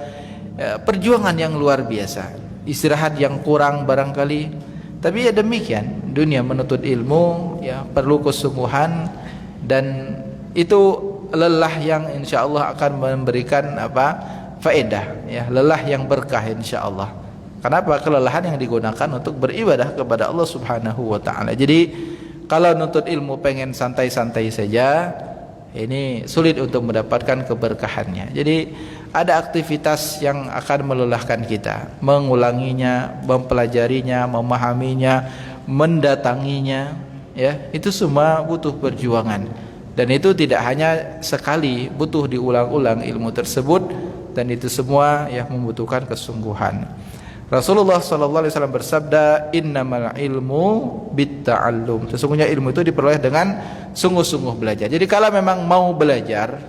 perjuangan yang luar biasa, istirahat yang kurang barangkali. Tapi ya demikian, dunia menuntut ilmu, ya, perlu kesungguhan, dan itu lelah yang insyaallah akan memberikan faedah, ya, lelah yang berkah insyaallah. Kenapa? Kelelahan yang digunakan untuk beribadah kepada Allah Subhanahu wa taala. Jadi kalau nuntut ilmu pengen santai-santai saja, ini sulit untuk mendapatkan keberkahannya. Jadi ada aktivitas yang akan melelahkan kita, mengulanginya, mempelajarinya, memahaminya, mendatanginya, ya, itu semua butuh perjuangan. Dan itu tidak hanya sekali, butuh diulang-ulang ilmu tersebut, dan itu semua ya membutuhkan kesungguhan. Rasulullah sallallahu alaihi wasallam bersabda, "Innamal ilmu bitta'allum." Sesungguhnya ilmu itu diperoleh dengan sungguh-sungguh belajar. Jadi kalau memang mau belajar,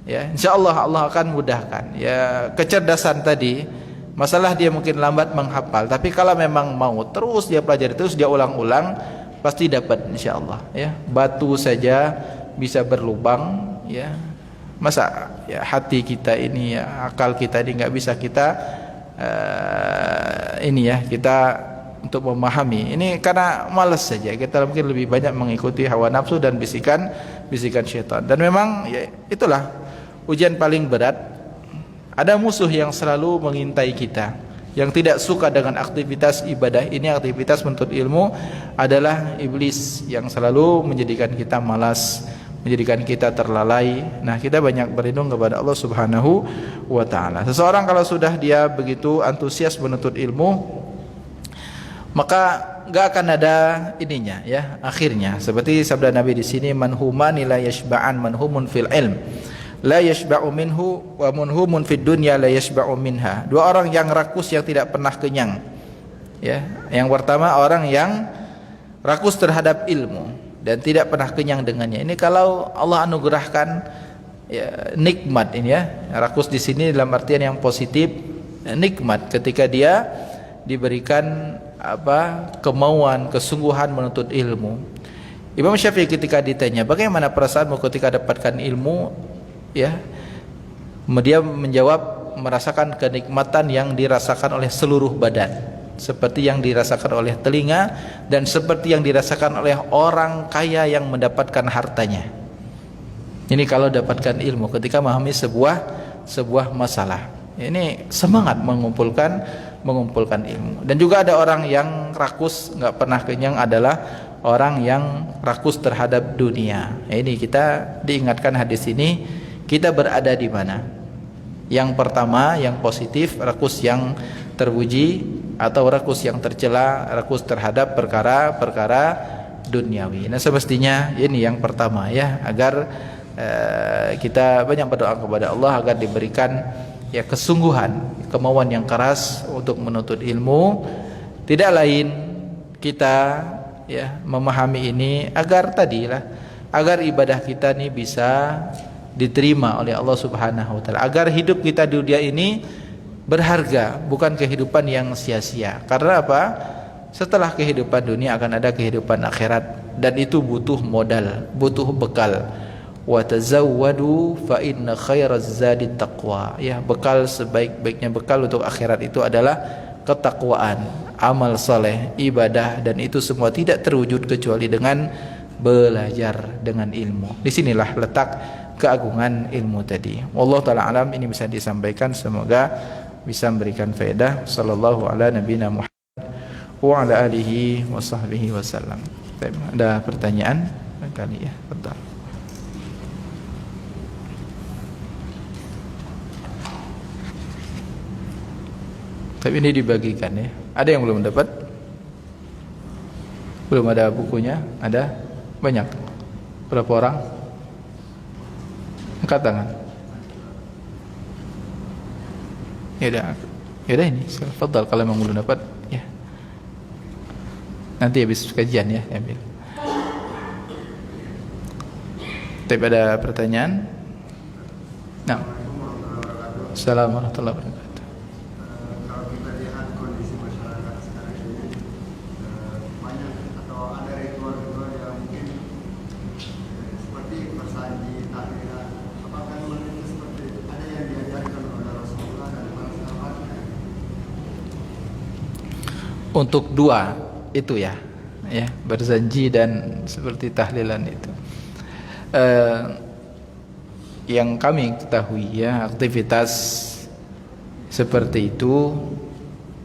ya, insyaallah Allah akan mudahkan. Ya, kecerdasan tadi, masalah dia mungkin lambat menghafal, tapi kalau memang mau terus dia pelajari, terus dia ulang-ulang, pasti dapat insyaallah, ya. Batu saja bisa berlubang, ya. Masa ya hati kita ini, ya, akal kita ini nggak bisa kita kita untuk memahami. Ini karena malas saja. Kita mungkin lebih banyak mengikuti hawa nafsu dan bisikan syaitan. Dan memang ya, itulah ujian paling berat. Ada musuh yang selalu mengintai kita, yang tidak suka dengan aktivitas ibadah ini, aktivitas menuntut ilmu, adalah iblis yang selalu menjadikan kita malas, menjadikan kita terlalai. Nah, kita banyak berlindung kepada Allah Subhanahu wa taala. Seseorang kalau sudah dia begitu antusias menuntut ilmu, maka enggak akan ada ininya, ya, akhirnya. Seperti sabda Nabi di sini, manhumani la yashba'an manhumun fil ilm la yashba'u minhu wa manhumun fid dunya la yashba'u minha. Dua orang yang rakus yang tidak pernah kenyang. Ya, yang pertama orang yang rakus terhadap ilmu dan tidak pernah kenyang dengannya. Ini kalau Allah anugerahkan, ya, nikmat ini, ya. Rakus di sini dalam artian yang positif, nikmat ketika dia diberikan kemauan, kesungguhan menuntut ilmu. Imam Syafi'i ketika ditanya, "Bagaimana perasaanmu ketika dapatkan ilmu?" Ya. Dia menjawab, merasakan kenikmatan yang dirasakan oleh seluruh badan, seperti yang dirasakan oleh telinga dan seperti yang dirasakan oleh orang kaya yang mendapatkan hartanya. Ini kalau dapatkan ilmu ketika memahami sebuah masalah. Ini semangat mengumpulkan ilmu. Dan juga ada orang yang rakus, nggak pernah kenyang, adalah orang yang rakus terhadap dunia. Ini kita diingatkan hadis ini, kita berada di mana? Yang pertama, yang positif, rakus yang terpuji, atau rakus yang tercela, rakus terhadap perkara-perkara duniawi. Nah, semestinya ini yang pertama, ya, agar kita banyak berdoa kepada Allah agar diberikan, ya, kesungguhan, kemauan yang keras untuk menuntut ilmu. Tidak lain kita, ya, memahami ini agar agar ibadah kita ini bisa diterima oleh Allah Subhanahu wa taala, agar hidup kita di dunia ini berharga, bukan kehidupan yang sia-sia. Karena apa? Setelah kehidupan dunia akan ada kehidupan akhirat, dan itu butuh modal, butuh bekal. Wa tazawwadu fa inna khairaz zadi taqwa. Ya, bekal, sebaik-baiknya bekal untuk akhirat itu adalah ketakwaan, amal soleh, ibadah, dan itu semua tidak terwujud kecuali dengan belajar, dengan ilmu. Disinilah letak keagungan ilmu tadi. Wallahu taala alam. Ini bisa disampaikan, semoga bisa memberikan faedah. Sallallahu ala nabiyina Muhammad wa ala alihi wa sahbihi wasallam. Ada pertanyaan kali, ya? Betul. Tapi ini dibagikan, ya. Ada yang belum dapat? Belum ada bukunya? Ada? Banyak. Berapa orang? Angkat tangan. Ya udah ini. Tafadhal kalau memang belum dapat, ya. Nanti habis kajian, ya, ambil. Tapi ada pertanyaan? Nah. Assalamualaikum warahmatullahi wabarakatuh. Untuk dua itu, ya, berzanji dan seperti tahlilan itu. eh, yang kami ketahui ya, aktivitas seperti itu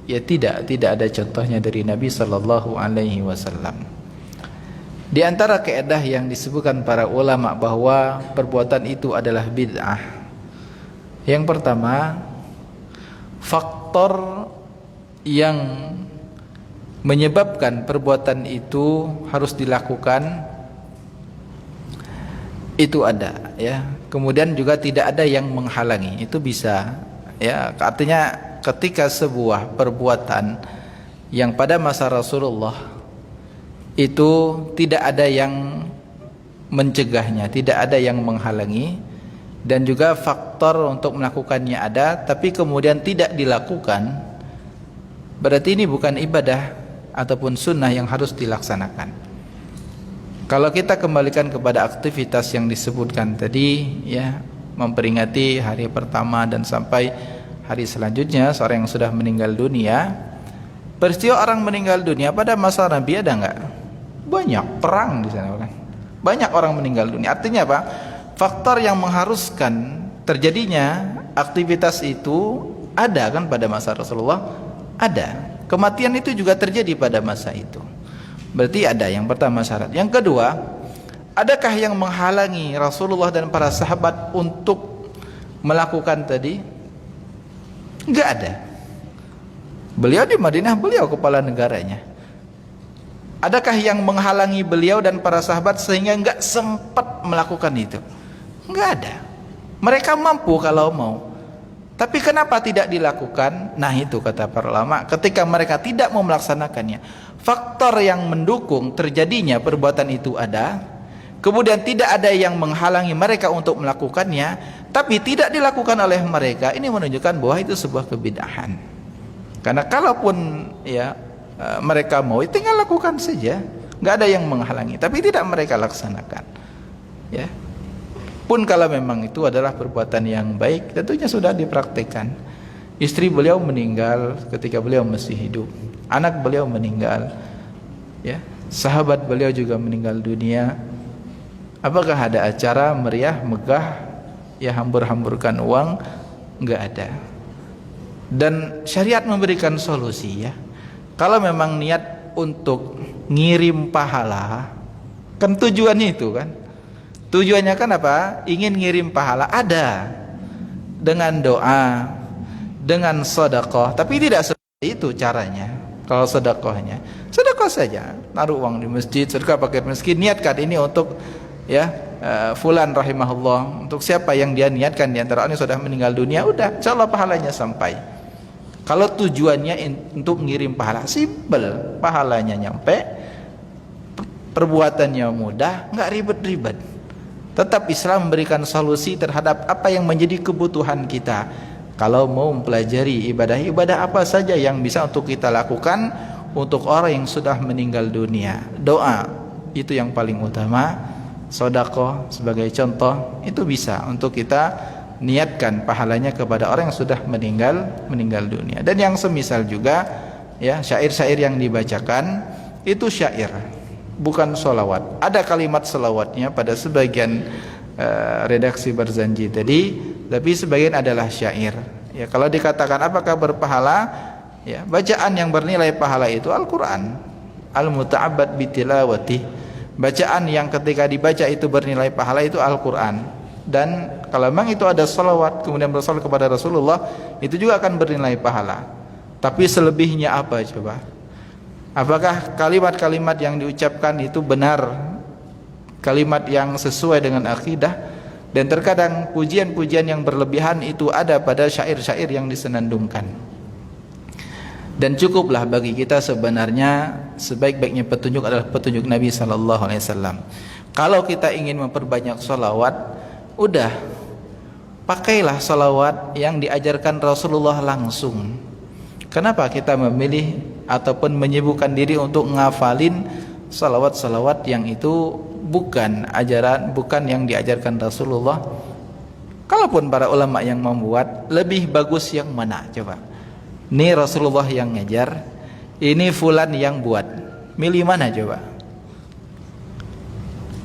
ya tidak ada contohnya dari Nabi sallallahu alaihi wasallam. Di antara kaidah yang disebutkan para ulama bahwa perbuatan itu adalah bid'ah. Yang pertama, faktor yang menyebabkan perbuatan itu harus dilakukan itu ada ya. Kemudian juga tidak ada yang menghalangi. Itu bisa ya, artinya ketika sebuah perbuatan yang pada masa Rasulullah itu tidak ada yang mencegahnya, tidak ada yang menghalangi, dan juga faktor untuk melakukannya ada tapi kemudian tidak dilakukan, berarti ini bukan ibadah ataupun sunnah yang harus dilaksanakan. Kalau kita kembalikan kepada aktivitas yang disebutkan tadi ya, memperingati hari pertama dan sampai hari selanjutnya seorang yang sudah meninggal dunia. Peristiwa orang meninggal dunia pada masa Nabi ada enggak? Banyak perang di sana kan. Banyak orang meninggal dunia. Artinya apa? Faktor yang mengharuskan terjadinya aktivitas itu ada kan pada masa Rasulullah? Ada. Kematian itu juga terjadi pada masa itu. Berarti ada, yang pertama syarat. Yang kedua, adakah yang menghalangi Rasulullah dan para sahabat untuk melakukan tadi? Enggak ada. Beliau di Madinah, beliau kepala negaranya. Adakah yang menghalangi beliau dan para sahabat sehingga enggak sempat melakukan itu? Enggak ada. Mereka mampu kalau mau. Tapi kenapa tidak dilakukan? Nah itu kata para ulama, ketika mereka tidak mau melaksanakannya, faktor yang mendukung terjadinya perbuatan itu ada, kemudian tidak ada yang menghalangi mereka untuk melakukannya, tapi tidak dilakukan oleh mereka, ini menunjukkan bahwa itu sebuah kebid'ahan. Karena kalaupun ya mereka mau, tinggal lakukan saja, nggak ada yang menghalangi, tapi tidak mereka laksanakan. Ya. Pun kalau memang itu adalah perbuatan yang baik, tentunya sudah dipraktikkan. Istri beliau meninggal ketika beliau masih hidup, anak beliau meninggal, ya, sahabat beliau juga meninggal dunia. Apakah ada acara meriah, megah, ya hambur-hamburkan uang? Enggak ada. Dan syariat memberikan solusi ya. Kalau memang niat untuk ngirim pahala, kan tujuannya itu kan. Tujuannya kan apa? Ingin ngirim pahala, ada dengan doa, dengan sedekah, tapi tidak seperti itu caranya. Kalau sedekahnya, sedekah saja, taruh uang di masjid, sedekah pakai miskin, niatkan ini untuk ya fulan rahimahullah, untuk siapa yang dia niatkan di antara orang yang sudah meninggal dunia, udah insyaallah pahalanya sampai. Kalau tujuannya untuk ngirim pahala, simpel, pahalanya nyampe, perbuatannya mudah, nggak ribet-ribet. Tetap Islam memberikan solusi terhadap apa yang menjadi kebutuhan kita. Kalau mau mempelajari ibadah-ibadah apa saja yang bisa untuk kita lakukan untuk orang yang sudah meninggal dunia. Doa itu yang paling utama. Sedekah sebagai contoh itu bisa untuk kita niatkan pahalanya kepada orang yang sudah meninggal dunia. Dan yang semisal juga ya, syair-syair yang dibacakan itu syair, bukan sholawat. Ada kalimat sholawatnya pada sebagian redaksi Barzanji tadi, tapi sebagian adalah syair. Ya, kalau dikatakan apakah berpahala? Ya, bacaan yang bernilai pahala itu Al-Qur'an. Al-muta'abbad bitilawati. Bacaan yang ketika dibaca itu bernilai pahala itu Al-Qur'an. Dan kalau memang itu ada sholawat kemudian bersolawat kepada Rasulullah, itu juga akan bernilai pahala. Tapi selebihnya apa coba? Apakah kalimat-kalimat yang diucapkan itu benar, kalimat yang sesuai dengan akidah? Dan terkadang pujian-pujian yang berlebihan itu ada pada syair-syair yang disenandungkan. Dan cukuplah bagi kita sebenarnya sebaik-baiknya petunjuk adalah petunjuk Nabi sallallahu alaihi wasallam. Kalau kita ingin memperbanyak sholawat, udah pakailah sholawat yang diajarkan Rasulullah langsung. Kenapa kita memilih ataupun menyibukkan diri untuk ngafalin salawat-salawat yang itu bukan ajaran, bukan yang diajarkan Rasulullah? Kalaupun para ulama yang membuat, lebih bagus yang mana coba? Ini Rasulullah yang ngajar, ini fulan yang buat, milih mana coba?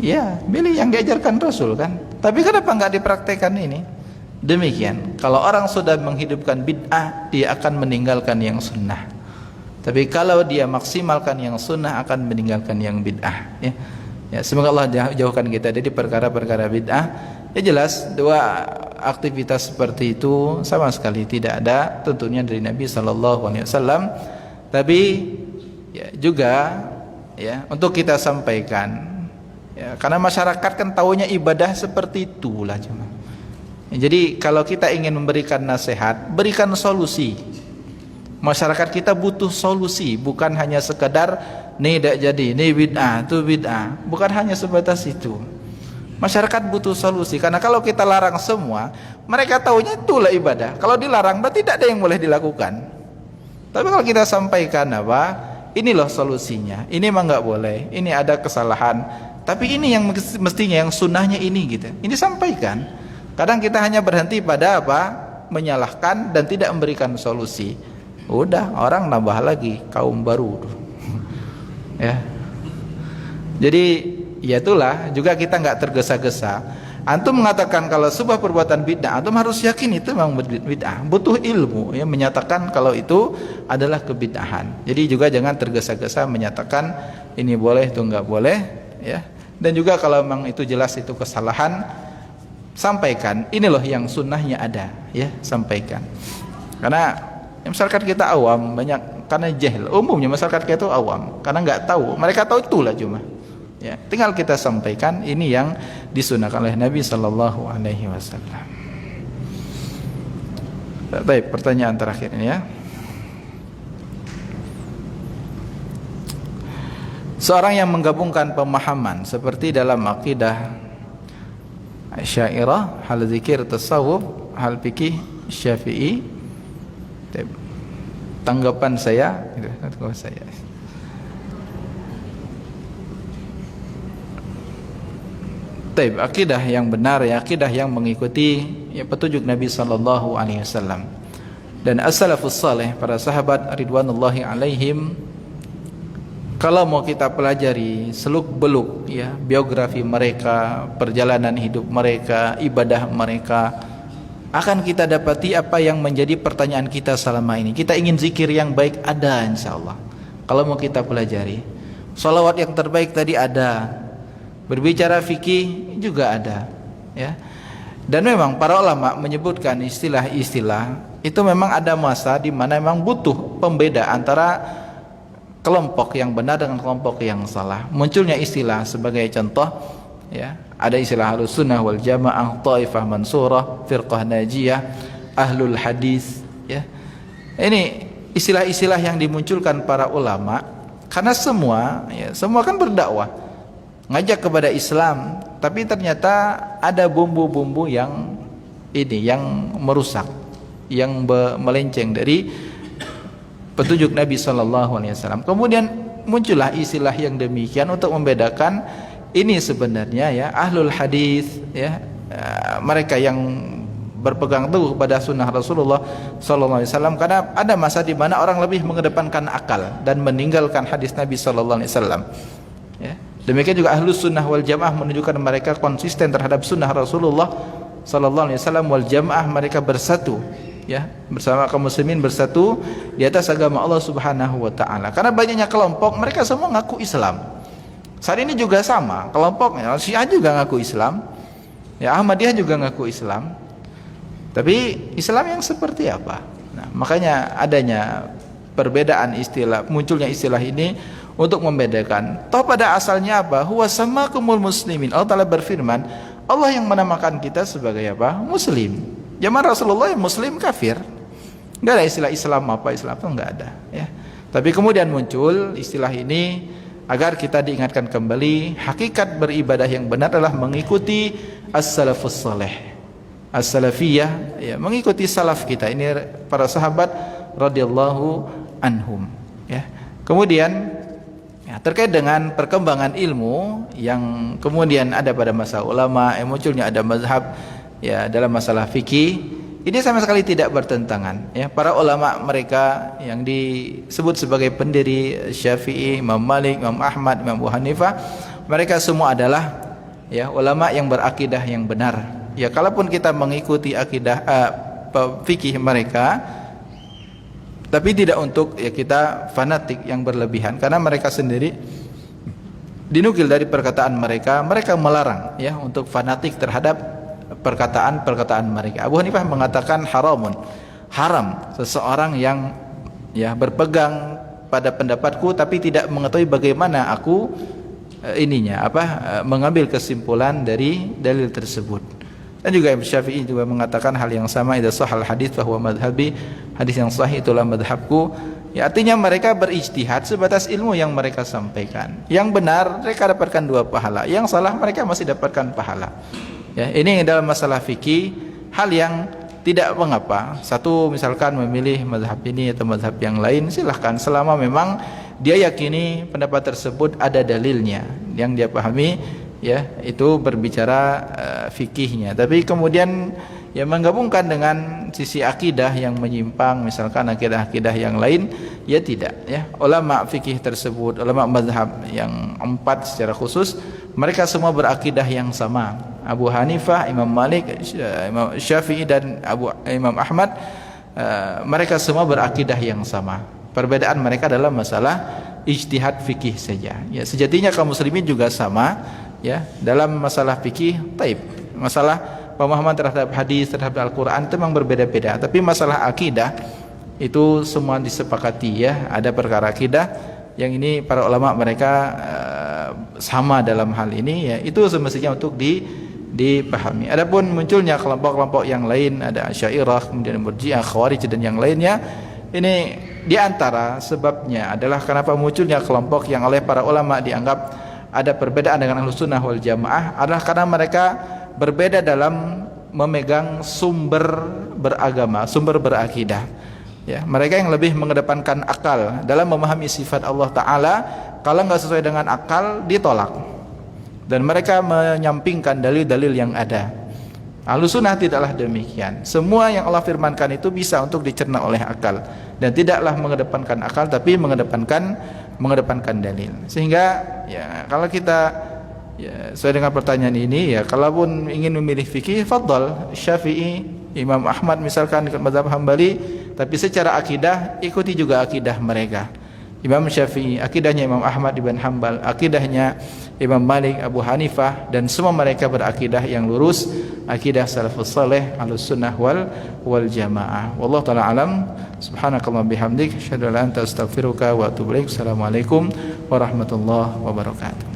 Ya, pilih yang diajarkan Rasul kan. Tapi kenapa nggak dipraktekkan ini? Demikian. Kalau orang sudah menghidupkan bid'ah, dia akan meninggalkan yang sunnah. Tapi kalau dia maksimalkan yang sunnah, akan meninggalkan yang bid'ah. Ya, ya semoga Allah jauhkan kita dari perkara-perkara bid'ah. Ya jelas dua aktivitas seperti itu sama sekali tidak ada tentunya dari Nabi SAW. Tapi ya juga ya untuk kita sampaikan. Ya, karena masyarakat kan taunya ibadah seperti itulah cuma. Ya, jadi kalau kita ingin memberikan nasihat, berikan solusi. Masyarakat kita butuh solusi, bukan hanya sekedar nih tidak jadi, nih bid'ah, itu bid'ah. Bukan hanya sebatas itu. Masyarakat butuh solusi, karena kalau kita larang semua, mereka taunya itulah ibadah. Kalau dilarang berarti tidak ada yang boleh dilakukan. Tapi kalau kita sampaikan apa? Ini loh solusinya. Ini mah nggak boleh. Ini ada kesalahan. Tapi ini yang mestinya yang sunnahnya ini gitu. Ini sampaikan. Kadang kita hanya berhenti pada apa? Menyalahkan dan tidak memberikan solusi. Udah orang nambah lagi kaum baru. Ya. Jadi ya itulah juga kita nggak tergesa-gesa. Antum mengatakan kalau sebuah perbuatan bid'ah, antum harus yakin itu memang bid'ah. Butuh ilmu ya menyatakan kalau itu adalah kebid'ahan. Jadi juga jangan tergesa-gesa menyatakan ini boleh itu nggak boleh ya. Dan juga kalau memang itu jelas itu kesalahan, sampaikan. Ini loh yang sunnahnya ada ya, sampaikan. Karena masyarakat kita awam banyak karena jahil. Umumnya masyarakat kita itu awam karena nggak tahu. Mereka tahu itulah cuma. Ya, tinggal kita sampaikan ini yang disunahkan oleh Nabi sallallahu alaihi wasallam. Baik, pertanyaan terakhir ini ya. Seorang yang menggabungkan pemahaman seperti dalam akidah Asy'ariyah, hal zikir, tasawuf, hal fikih, Syafi'i. Tanggapan saya, Taib, akidah yang benar ya, akidah yang mengikuti ya, petunjuk Nabi sallallahu alaihi wasallam. Dan as-salafus saleh, para sahabat ridwanullahi alaihim, kalau mau kita pelajari seluk-beluk ya biografi mereka, perjalanan hidup mereka, ibadah mereka, akan kita dapati apa yang menjadi pertanyaan kita selama ini. Kita ingin zikir yang baik, ada insyaallah. Kalau mau kita pelajari, salawat yang terbaik tadi ada. Berbicara fikih juga ada ya. Dan memang para ulama menyebutkan istilah-istilah itu memang ada masa di mana memang butuh pembeda antara kelompok yang benar dengan kelompok yang salah. Munculnya istilah sebagai contoh ya, ada istilah Ahlus Sunnah wal Jamaah, Taifah Mansurah, Firqah Najiyah, Ahlul Hadis ya. Ini istilah-istilah yang dimunculkan para ulama karena semua kan berdakwah ngajak kepada Islam, tapi ternyata ada bumbu-bumbu yang merusak, yang melenceng dari petunjuk Nabi sallallahu alaihi wasallam. Kemudian muncullah istilah yang demikian untuk membedakan ini sebenarnya ya ahlul hadis ya, mereka yang berpegang teguh pada sunnah Rasulullah sallallahu alaihi wasallam, karena ada masa di mana orang lebih mengedepankan akal dan meninggalkan hadis Nabi sallallahu alaihi wasallam ya. Demikian juga Ahlus Sunnah wal Jamaah menunjukkan mereka konsisten terhadap sunnah Rasulullah sallallahu alaihi wasallam, wal Jamaah mereka bersatu ya, bersama kaum muslimin bersatu di atas agama Allah Subhanahu wa taala. Karena banyaknya kelompok, mereka semua ngaku Islam. Saat ini juga sama, kelompoknya Syiah juga ngaku Islam. Ya, Ahmadiyah juga ngaku Islam. Tapi Islam yang seperti apa? Nah, makanya adanya perbedaan istilah, munculnya istilah ini untuk membedakan. Toh pada asalnya apa? Huwa samakumul muslimin. Allah Ta'ala berfirman, Allah yang menamakan kita sebagai apa? Muslim. Zaman Rasulullah muslim kafir. Enggak ada istilah Islam apa Islam itu enggak ada ya. Tapi kemudian muncul istilah ini agar kita diingatkan kembali hakikat beribadah yang benar adalah mengikuti as-salafus saleh. As-salafiyah ya, mengikuti salaf kita. Ini para sahabat radhiyallahu anhum ya. Kemudian ya, terkait dengan perkembangan ilmu yang kemudian ada pada masa ulama, munculnya ada mazhab ya dalam masalah fikih, ini sama sekali tidak bertentangan ya. Para ulama mereka yang disebut sebagai pendiri Syafi'i, Imam Malik, Imam Ahmad, Imam Abu Hanifah, mereka semua adalah ya ulama yang berakidah yang benar. Ya kalaupun kita mengikuti akidah fikih mereka, tapi tidak untuk ya kita fanatik yang berlebihan, karena mereka sendiri dinukil dari perkataan mereka melarang ya untuk fanatik terhadap perkataan mereka. Abu Hanifah mengatakan haram seseorang yang ya berpegang pada pendapatku tapi tidak mengetahui bagaimana aku mengambil kesimpulan dari dalil tersebut. Dan juga Imam Syafi'i juga mengatakan hal yang sama, idza shahal hadits fa huwa madhhabi, hadis yang sahih itulah madhabku. Ya, artinya mereka berijtihad sebatas ilmu yang mereka sampaikan. Yang benar mereka dapatkan 2 pahala, yang salah mereka masih dapatkan pahala. Ya, ini dalam masalah fikih hal yang tidak mengapa. Satu misalkan memilih mazhab ini atau mazhab yang lain, silahkan selama memang dia yakini pendapat tersebut ada dalilnya yang dia pahami, ya itu berbicara fikihnya. Tapi kemudian ya menggabungkan dengan sisi akidah yang menyimpang, misalkan akidah-akidah yang lain, ya tidak ya. Ulama fikih tersebut, ulama mazhab yang 4 secara khusus, mereka semua berakidah yang sama. Abu Hanifah, Imam Malik, Imam Syafi'i dan Imam Ahmad, mereka semua berakidah yang sama. Perbedaan mereka dalam masalah ijtihad fikih saja. Ya sejatinya kaum muslimin juga sama ya dalam masalah fikih. Taib, masalah pemahaman terhadap hadis, terhadap Al-Quran itu memang berbeda-beda. Tapi masalah akidah itu semua disepakati ya. Ada perkara akidah yang ini para ulama mereka sama dalam hal ini ya. Itu semestinya untuk dipahami. Adapun munculnya kelompok-kelompok yang lain, ada Asy'ariyah, kemudian Murji'ah, Khawarij dan yang lainnya, ini diantara sebabnya adalah kenapa munculnya kelompok yang oleh para ulama dianggap ada perbedaan dengan Ahlus Sunnah wal Jamaah adalah karena mereka berbeda dalam memegang sumber beragama, sumber berakidah. Ya, mereka yang lebih mengedepankan akal dalam memahami sifat Allah Ta'ala. Kalau nggak sesuai dengan akal, ditolak. Dan mereka menyampingkan dalil-dalil yang ada. Ahlus Sunnah tidaklah demikian. Semua yang Allah firmankan itu bisa untuk dicerna oleh akal, dan tidaklah mengedepankan akal, tapi mengedepankan dalil. Sehingga ya kalau kita ya sesuai dengan pertanyaan ini, ya kalaupun ingin memilih fikih, fadhal Syafi'i, Imam Ahmad misalkan dengan mazhab Hambali, tapi secara akidah ikuti juga akidah mereka. Imam Syafi'i akidahnya Imam Ahmad ibn Hanbal, akidahnya Imam Malik, Abu Hanifah, dan semua mereka berakidah yang lurus, akidah salafus saleh, Ahlus Sunnah wal Jamaah. Wallahu taala alam. Subhanakallahumma bihamdik, asyhadu an la ilaha illa anta astaghfiruka wa atubu ilaik. Assalamualaikum warahmatullahi wabarakatuh.